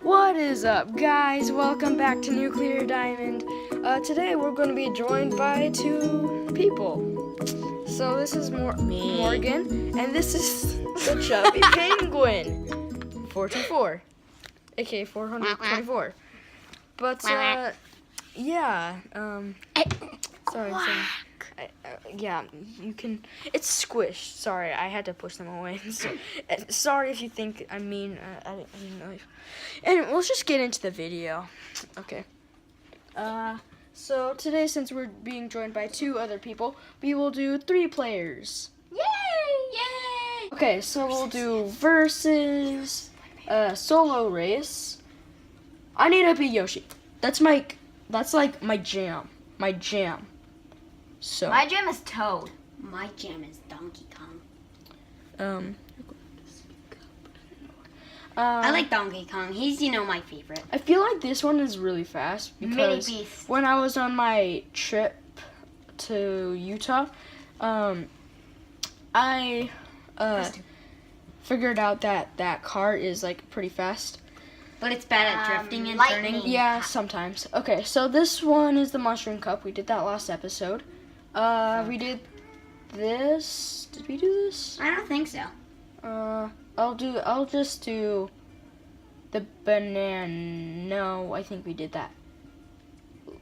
What is up, guys? Welcome back to Nuclear Diamond. Today we're going to be joined by two people. So this is Morgan, and this is the Chubby Penguin, 424, aka 424. But yeah, sorry. Yeah, you can. It's squished. Sorry, I had to push them away. So, sorry if you think I mean. I didn't know. And let's just get into the video. Okay. So today, since we're being joined by two other people, we will do 3 players. Yay! Yay! Okay, so we'll do versus solo race. I need to be Yoshi. That's like my jam. My jam. So my jam is Toad. My jam is Donkey Kong. I like Donkey Kong. He's, my favorite. I feel like this one is really fast because when I was on my trip to Utah, I figured out that car is like pretty fast. But it's bad at drifting and turning. Yeah, sometimes. Okay, so this one is the Mushroom Cup. We did that last episode. We did this. Did we do this? I don't think so. I'll just do the banana. No, I think we did that.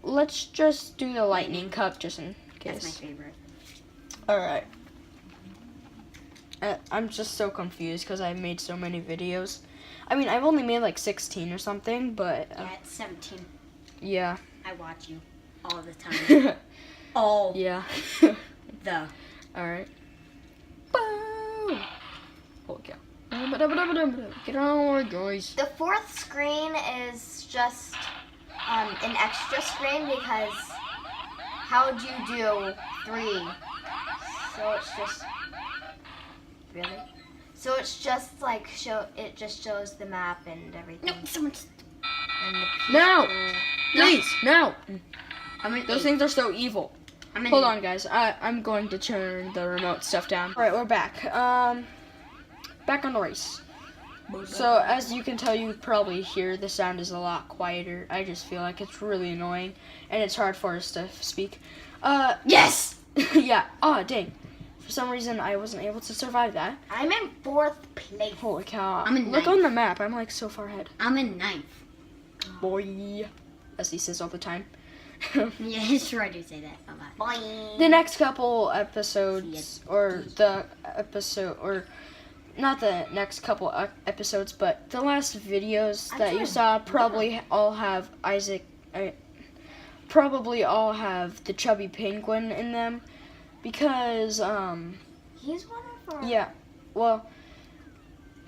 Let's just do the lightning cup just in case. That's my favorite. Alright. I'm just so confused because I made so many videos. I mean, I've only made like 16 or something, but... yeah, it's 17. Yeah. I watch you all the time. Oh. Yeah. Alright. Boom! Holy cow. Get on, guys. The 4th screen is just an extra screen because how would you do 3? So it's just really. So it's just like it just shows the map and everything. No, someone's. And the No! people. Please, no! I'm Those things are so evil. Hold on, guys. I'm going to turn the remote stuff down. Alright, we're back. Back on the race. So, as you can tell, you probably hear the sound is a lot quieter. I just feel like it's really annoying, and it's hard for us to speak. Yes! Yeah. Oh, dang. For some reason, I wasn't able to survive that. I'm in 4th place. Holy cow. I'm in Look ninth. on the map. I'm like so far ahead. I'm in 9th. Boy. As he says all the time. Yeah, sure I do say that a lot. Boing. The next couple episodes, or the episode, or not the next couple episodes, but the last videos that you saw probably all have probably all have the Chubby Penguin in them, because He's one of our. yeah, well,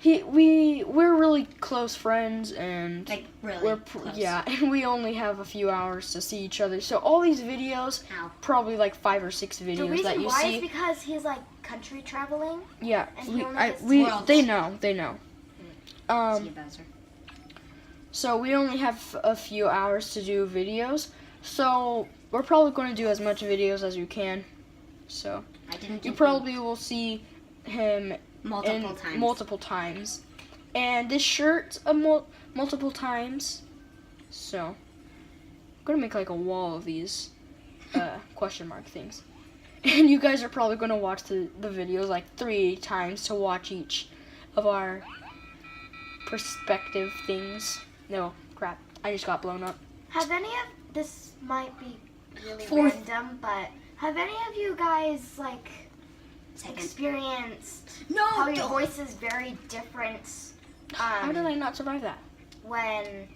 we're really close friends, and Like, really close. yeah, and we only have a few hours to see each other. So all these videos, probably like 5 or 6 The videos reason that you why see. is because he's like country traveling. Yeah, And he only gets to they know. See you, Bowser. So we only have a few hours to do videos. So we're probably going to do as much videos as we can. So I didn't. you probably will see him multiple times. And this shirt multiple times. So I'm gonna make like a wall of these question mark things. And you guys are probably gonna watch the videos like 3 times to watch each of our perspective things. No, crap. I just got blown up. Have any of this might be really 4th. random, but have any of you guys like experienced how your voice is very different? How did I not survive that? When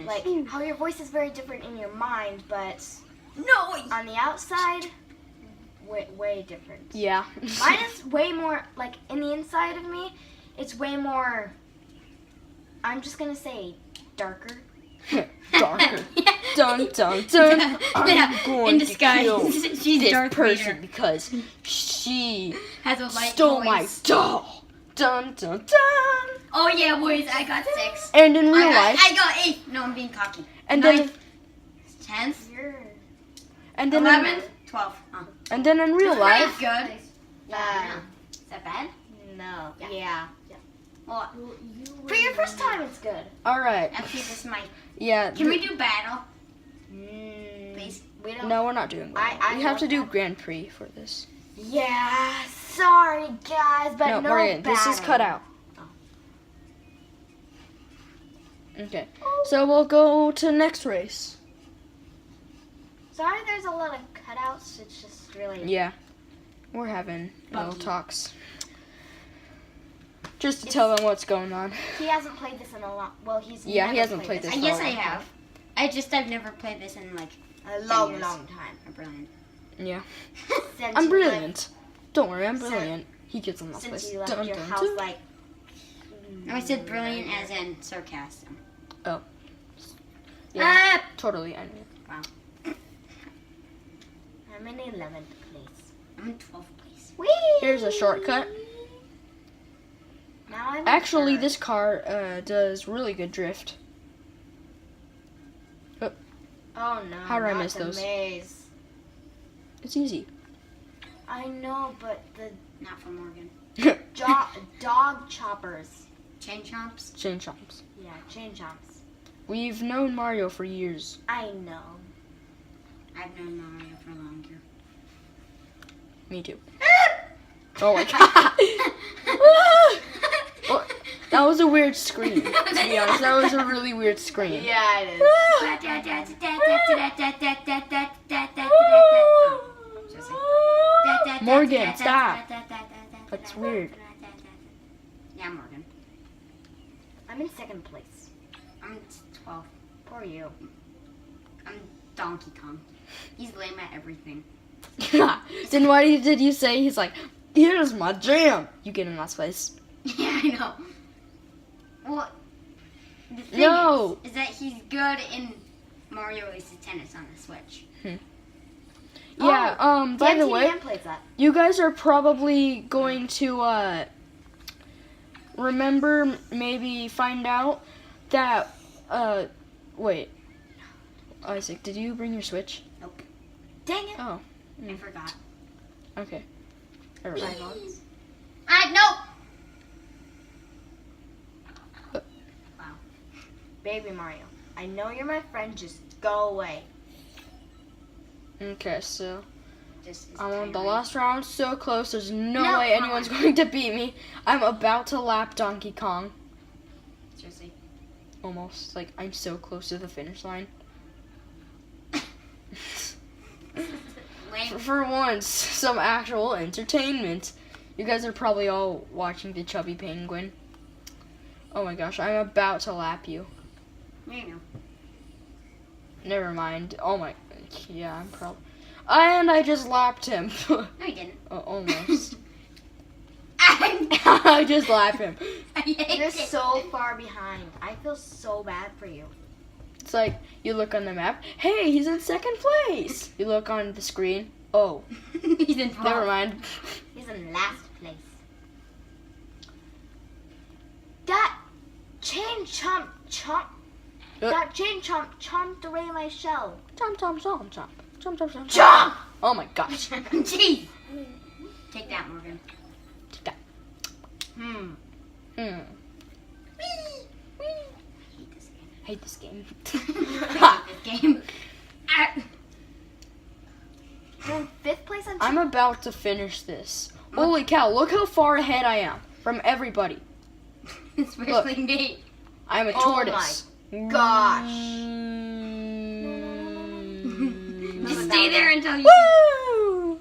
like how your voice is very different in your mind, but No! on the outside, way different. Yeah. Mine is way more like in the inside of me. It's way more. I'm just gonna say darker. Darker. Dun dun dun. I'm going in disguise. to kill She's this Darth person Vader. because she Has a light stole voice. my doll. Dun dun dun. Oh yeah, boys, I got 6. And in real life, I got 8. No, I'm being cocky. and then 10th, You're 11th, 12th. and then in real life, Good. yeah. Is that bad? No. Yeah. Yeah. Well, For your first time, it's good. All right. actually, this is my. Yeah. Can we do battle? Please. We don't. No, we're not doing that. I We have to want do that. Grand Prix for this. Yeah. Sorry, guys, but No, no Morgan, this is battle. cut out. Oh. Okay. So we'll go to next race. Sorry, there's a lot of cutouts. It's just really. Yeah. We're having little Buggy. talks. Just to tell them what's going on. He hasn't played this in a long. Well, he's. Yeah, never he hasn't played this. Yes, for a I long have. I've never played this in like a long, years. long time. a brilliant. Yeah. Since I'm you brilliant. Don't worry, I'm Since- brilliant. He gets on Left, last place. since you left Dun, your dun, house, dun. like. No, I said brilliant as in sarcasm. Yeah, totally. I know. I'm in 11th place. I'm in 12th place. Whee! Here's a shortcut. Now I'm in Actually, third. this car does really good drift. Oh no! How did I not miss the those? Maze. It's easy. I know, but the Not for Morgan. dog choppers. Chain chomps. Chain chomps. Yeah, chain chomps. We've known Mario for years. I know. I've known Mario for longer. Me too. Oh my god. Oh, that was a weird scream. To be honest, that was a really weird scream. Yeah, it is. Morgan, stop. That's weird. Yeah, Morgan. I'm in 2nd place. I'm 12. Poor you. I'm Donkey Kong. He's lame at everything. Then why did you say he's like, here's my jam? You get in last place. Yeah, I know. Well, the thing No. is that he's good in Mario Races Tennis on the Switch. Yeah, by the Dan way, TDM plays that. you guys are probably going to remember, maybe find out that wait. Isaac, did you bring your Switch? Nope. Dang it. Oh, I forgot. okay. Never mind. No! Wow. Baby Mario, I know you're my friend. Just go away. Okay, so Just I'm on the tiring. last round, so close. There's no No, way anyone's going to beat me. I'm about to lap Donkey Kong. Seriously. Almost. Like, I'm so close to the finish line. Lame. For once, some actual entertainment. You guys are probably all watching the Chubby Penguin. Oh my gosh, I'm about to lap you. You know. Never mind. Oh my, yeah, I'm probably. And I just lapped him. No, you didn't. Almost. I I just lapped him. hate You're it. so far behind. I feel so bad for you. It's like, you look on the map. Hey, he's in 2nd place. You look on the screen. Oh, He's in never mind. He's in last place. That chain chomp. That chain chomped away my shell. Chomp, chomp, chomp, chomp. Chomp, chomp, chomp, Chomp! Oh my gosh. Jeez. Take that, Morgan. Take that. Hmm. Hmm. I hate this game. Hate this game. I hate this game. You're in 5th place on I'm about to finish this. Holy cow, look how far ahead I am from everybody. Especially me. I'm a Oh tortoise. gosh. Just stay there until you Woo!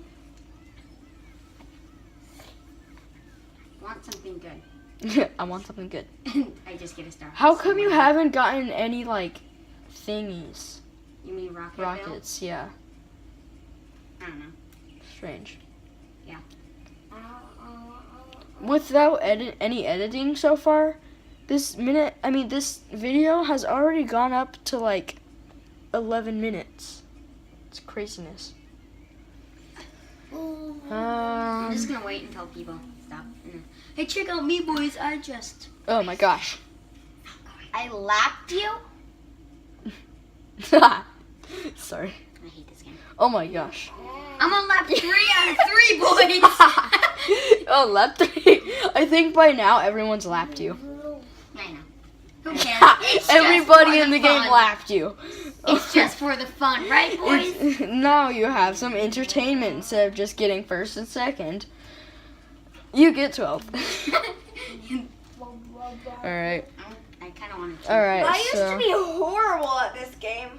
want something good. I want something good. I just get a star. How come you haven't gotten any, like, thingies? You mean rocket? Rockets, yeah. I don't know. Strange. Yeah. Without any editing so far, this video has already gone up to, like, 11 minutes. It's craziness. I'm just gonna wait until people stop. Hey, check out me, boys. I just. Oh my gosh. I lapped you? Sorry. I hate this game. Oh my gosh. I'm on lap 3 out of 3, boys. Oh, lap 3. I think by now everyone's lapped you. I know. Who cares? It's Everybody just in the for game fun. lapped you. It's just for the fun, right, boys? Now you have some entertainment instead of just getting first and second. You get 12. Alright. I kind of want to. Alright, I used so. to be horrible at this game.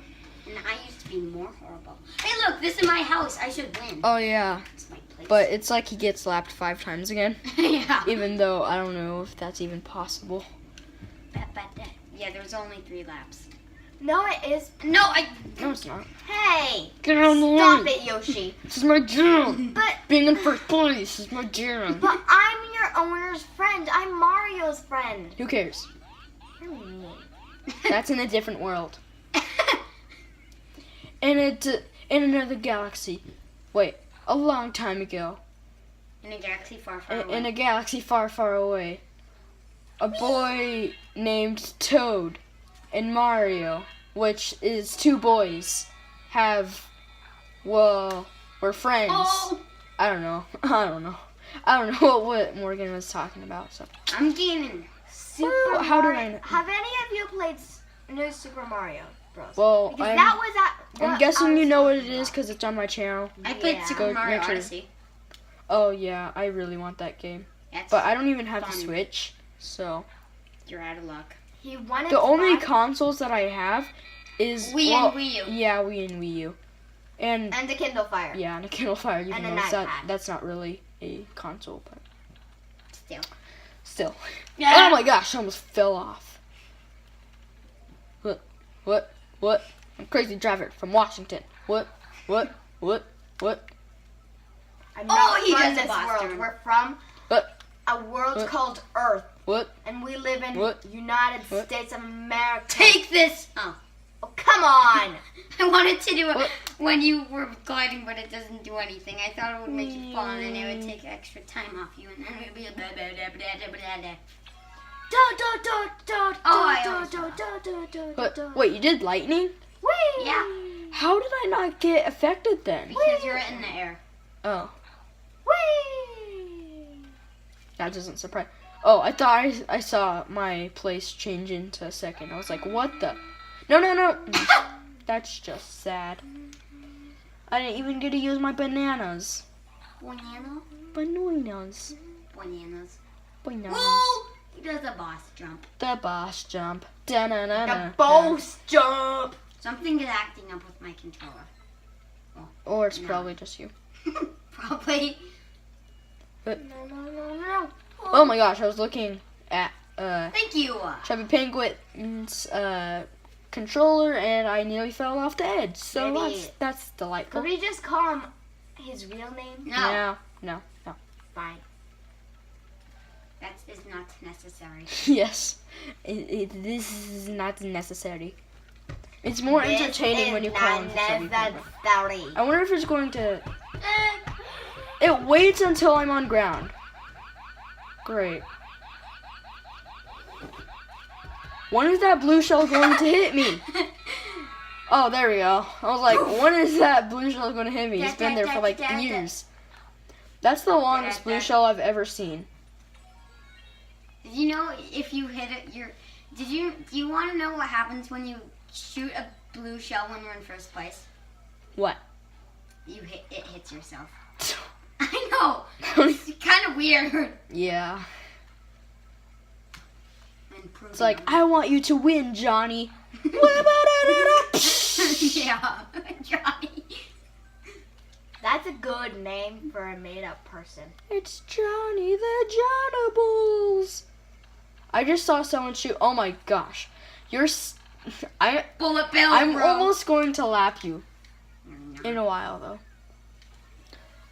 And I used to be more horrible. Hey, look, this is my house. I should win. Oh, yeah. It's my place. But it's like he gets lapped 5 times again. yeah. Even though I don't know if that's even possible. Yeah, there's only 3 laps. No, it is. No, I. No, it's not. Hey, Get on the stop line. it, Yoshi. This is my jam. But Being in first place is my jam. but I'm your owner's friend. I'm Mario's friend. Who cares? You're mean. That's in a different world. In another galaxy. Wait, a long time ago. In a galaxy far, far away. In a galaxy far, far away. A boy named Toad and Mario, which is 2 boys, were friends. Oh! I don't know. I don't know what Morgan was talking about. So I'm gaining. Super how do Mario. I know? Have any of you played New Super Mario Bros? Well, Because I'm, that was at. I'm what guessing I you was know what it talking is about. because it's on my channel. I played Yeah. Super Go Mario next year. Odyssey. Oh yeah, I really want that game, That's but I don't even have the fun. Switch. So You're out of luck. He wanted the to only buy- consoles that I have is Wii and Wii U. Yeah, Wii and Wii U, and and the Kindle Fire. yeah, and a Kindle Fire. Even And though an iPad. that's not really a console, but still. Yeah. Oh my gosh, I almost fell off. What? I'm a crazy driver from Washington. What? I'm Oh, not he from does a this Boston. world. We're from What? a world What? called Earth, What? and we live in What? United What? States of America. Take this! Oh. Oh, come on! I wanted to do it What? when you were gliding, but it doesn't do anything. I thought it would make you fall, and then it would take extra time off you, and then it would be a blah, blah, blah, blah, blah, blah. Oh, I almost Wait, you did lightning? Whee! Yeah. How did I not get affected then? Because you're in the air. Oh, Whee! that doesn't surprise. Oh, I thought I saw my place change into a second. I was like, what the? No. That's just sad. I didn't even get to use my bananas. Banana? Bananas. Bananas. Bananas. Whoa! He does a boss jump. The boss jump. Da-na-na-na. The boss jump! Something is acting up with my controller. Or it's No. probably just you. Probably. No. Oh my gosh, I was looking at Thank you. Chubby Penguin's controller and I nearly fell off the edge. So Maybe- that's delightful. Could we just call him his real name? No, No. Fine. that is not necessary. Yes. This is not necessary. It's more This entertaining is when you call him not Chubby Penguin. necessary. I wonder if it's going to... It waits until I'm on ground. Great. When is that blue shell going to hit me? Oh, there we go. I was like, when is that blue shell going to hit me? It's been there for like years. That's the longest blue shell I've ever seen. Did you know if you hit it, do you want to know what happens when you shoot a blue shell when you're in first place? What? It hits yourself. I know. It's kind of weird. Yeah. It's like, I want you to win, Johnny. yeah, Johnny. That's a good name for a made-up person. It's Johnny the Jonables. I just saw someone shoot. Oh my gosh. Bullet bill, I'm bro. almost going to lap you in a while though.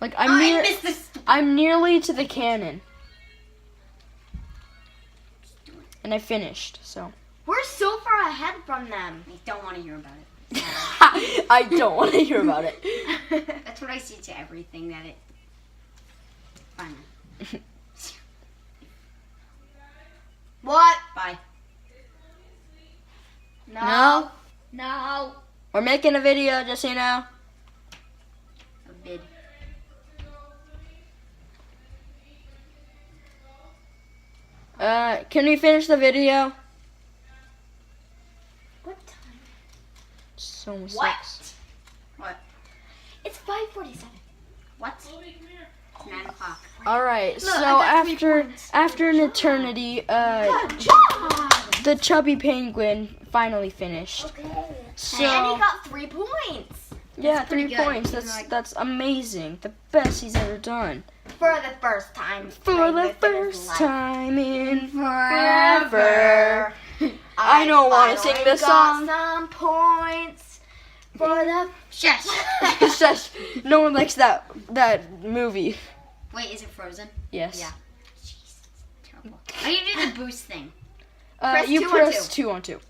Like I missed this. I'm nearly to the cannon. And I finished, so. We're so far ahead from them. I don't want to hear about it. I don't want to hear about it. That's what I see to everything that it. Fine. What? Bye. No? No. We're making a video, just so you know. A bid. Can we finish the video? What time? So almost What? 6. What? It's 5:47. What? It's 9 o'clock. Alright, so I got 3 after points. after an eternity, Good job. the Chubby Penguin finally finished. Okay. And So he got 3 points yeah, That's pretty 3 good. points. He's like- That's amazing. The best he's ever done. for the first time. For playing the this in his first life. time in Forever. I don't wanna finally sing this got song. some points for the. Shush. It's just no one likes that movie. Wait, is it Frozen? Yes. Yeah. Jesus. Terrible. How do you do the boost thing? Press You 2 on press 2. 2 on 2.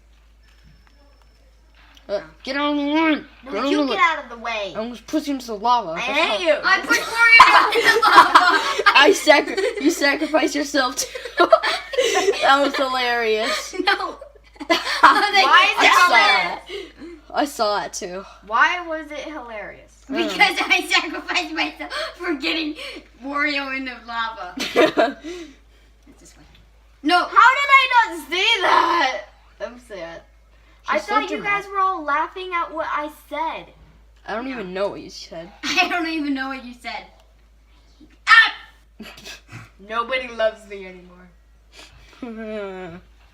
Get on the line. Get on You the get line. out of the way. I'm just pushing into the lava. I That's hate how- you. I put Wario in the lava. You sacrifice yourself too. That was hilarious. No. Why is it I hilarious? I saw it too. Why was it hilarious? Because I sacrificed myself for getting Wario in the lava. It's this way. No. How did I not see that? I'm sad. I She's so thought you guys were all laughing at what I said. I don't even know what you said. I don't even know what you said. Ah! Nobody loves me anymore. If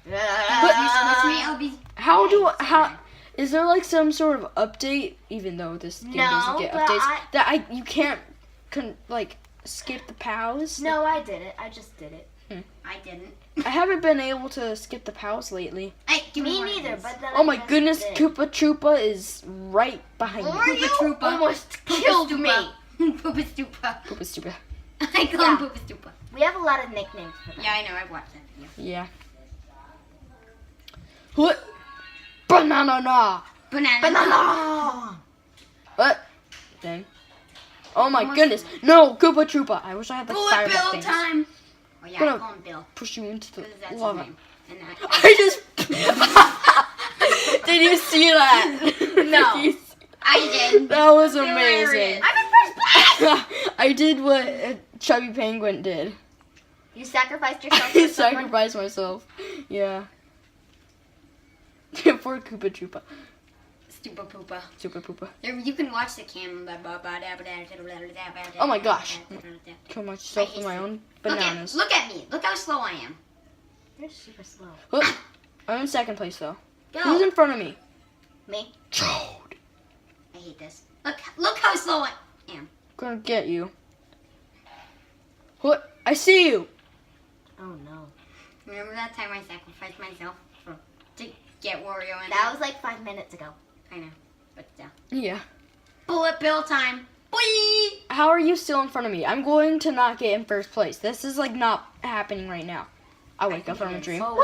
you switch me, I'll be. How is there like some sort of update? Even though this game doesn't No, get but updates, you can't skip the pals. No, I did it. I just did it. I didn't. I haven't been able to skip the pals lately. Hey, give Me one of neither, these. but then Oh I my just goodness, did. Koopa Troopa is right behind me. Mario Troopa. almost killed me. Poopa Stoopa. Koopa Stupid. I call him Poopa Stoopa. We have a lot of nicknames for them. Yeah, I know. I watched that video. Yeah. What? Banana. Banana. Banana! What? Dang. Oh my Almost- goodness. No, Koopa Troopa. I wish I had the Bullet fireball Bill things. time. Oh yeah, Gonna- I call him Bill. Push you into the Because that's his lava. name. And that. I just. Did you see that? No. Did you see- I did. That was Hilarious. amazing. I'm in first place! I did what Chubby Penguin did. You sacrificed yourself I for someone? sacrificed myself. Yeah. For Koopa Troopa. Stupid Poopa. Super Poopa. There, you can watch the cam. Oh my gosh. Kill myself with my own bananas. Look at me. Look how slow I am. You're super slow. Look, I'm in second place though. Go. Who's in front of me? Me? Chode. I hate this. Look how slow I am. Gonna get you. What? I see you. Oh no. Remember that time I sacrificed myself to get Wario in? That was like 5 minutes ago. I know, but still. Yeah. Bullet Bill time. Boing! How are you still in front of me? I'm going to not get in first place. This is like not happening right now. I wake up from a dream. Oh,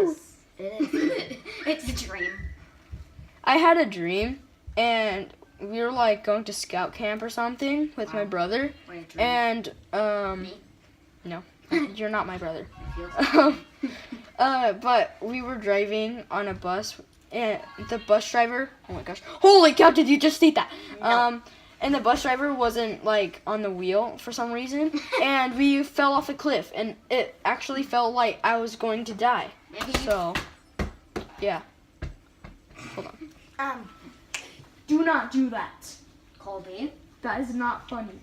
Woo! it is. It's a dream. I had a dream, and we were like going to scout camp or something with my Wow. brother. What a dream. And Me? no, you're not my brother. It feels But we were driving on a bus, and the bus driver. Oh my gosh! Holy cow! Did you just see that? No. And the bus driver wasn't like on the wheel for some reason, and we fell off a cliff, and it actually felt like I was going to die. Maybe So, yeah. Hold on. Do not do that. Colby. That is not funny.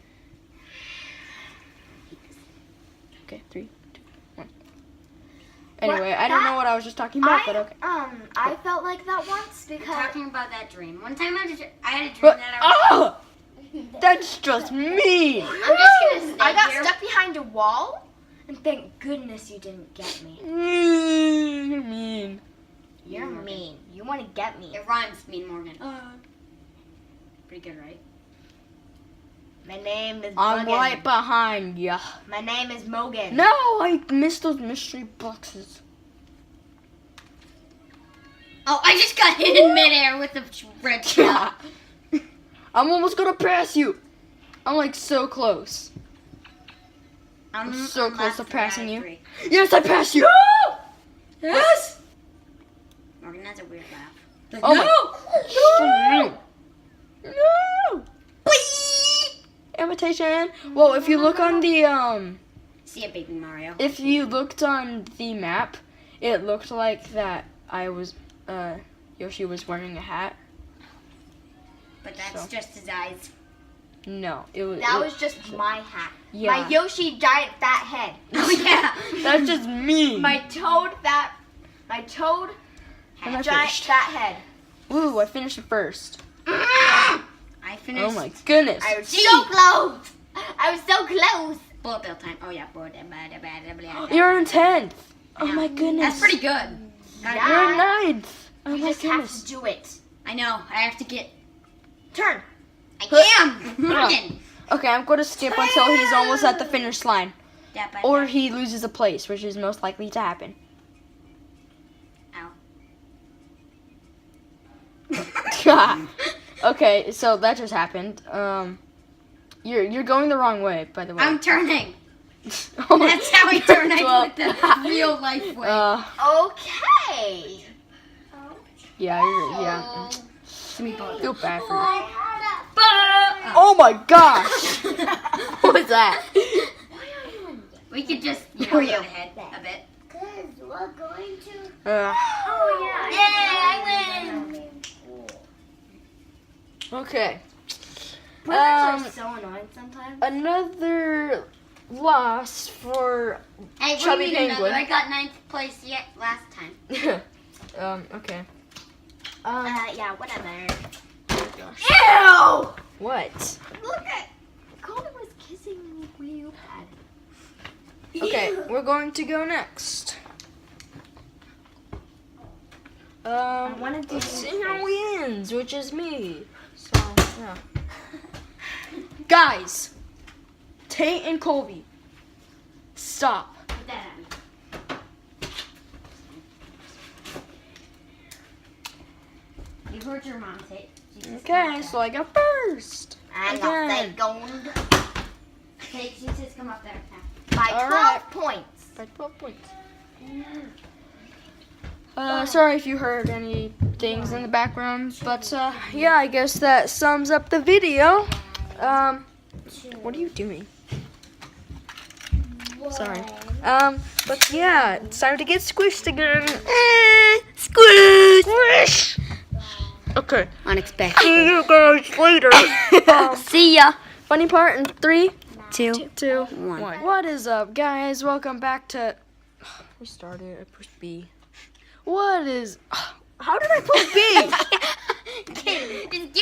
Okay, 3, 2, 1. Anyway, I don't know what I was just talking about, but okay. I felt like that once because Talking about that dream. One time I had a dream But, that I was. oh! That's just mean. I'm just gonna stay I got here. stuck behind a wall, and thank goodness you didn't get me. You're mean. You're mean. You want to get me. It rhymes, Mean Morgan. Pretty good, right? My name is I'm Morgan. right behind ya. My name is Morgan. No, I missed those mystery boxes. Oh, I just got hit in midair with the red shell. I'm almost gonna pass you. I'm like so close. I'm so close to last passing out of you. 3. Yes, I passed you. Yes. Morgan has a weird laugh. Oh my. No. No. Whee! Imitation. Well, if you look on the See ya, baby Mario. If you looked on the map, it looked like that Yoshi was wearing a hat. But that's So. just his eyes. No, it was. That was just my hat. Yeah. My Yoshi giant fat head. Oh yeah. That's just me. My toad And I giant finished. fat head. Ooh, I finished it first. I finished. Oh my goodness. I was so close. I was so close. Bullet bill time. Oh yeah, bullet bill. You're in 10th. Oh my goodness. That's pretty good. Yeah. You're in 9th. Oh You my just have goodness. to do it. I know. I have to get. Turn. I am. Morgan. Okay, I'm going to skip until he's almost at the finish line. Or he loses a place, which is most likely to happen. Ow. Okay, so that just happened. You're going the wrong way, by the way. I'm turning. Oh my- That's how I turn. I Well, do it the real life way. Okay. Yeah, yeah. Give me bullet Feel bill. bad for you. Oh my gosh! What was that? We could just get ahead a bit. Because we're going to. Oh yeah. Yay! I win. Okay. Brothers are so annoying sometimes. Another loss for Hey, what Chubby do you mean another? Penguin. I got 9th place last time. Okay. Yeah, whatever. Gosh. Ew! What? Look at. Colin was kissing me real bad. Okay, we're going to go next. wanna do let's see this who wins, which is me. So, yeah. Guys, Tate and Colby, stop. Put that at me. You heard your mom say. Okay, so I go first. I'm Again. not second. Take, she says come up there. By 12 All right. points. By 12 points. Sorry if you heard any things in the background, but yeah, I guess that sums up the video. What are you doing? Sorry. But yeah, it's time to get squished again. Squish! Okay. Unexpected. See you guys later. See ya. Funny part in 3, 2, 2, 1. 1. What is up, guys? Welcome back to. Restart it. I pushed B. What is? How did I push B? Okay, just give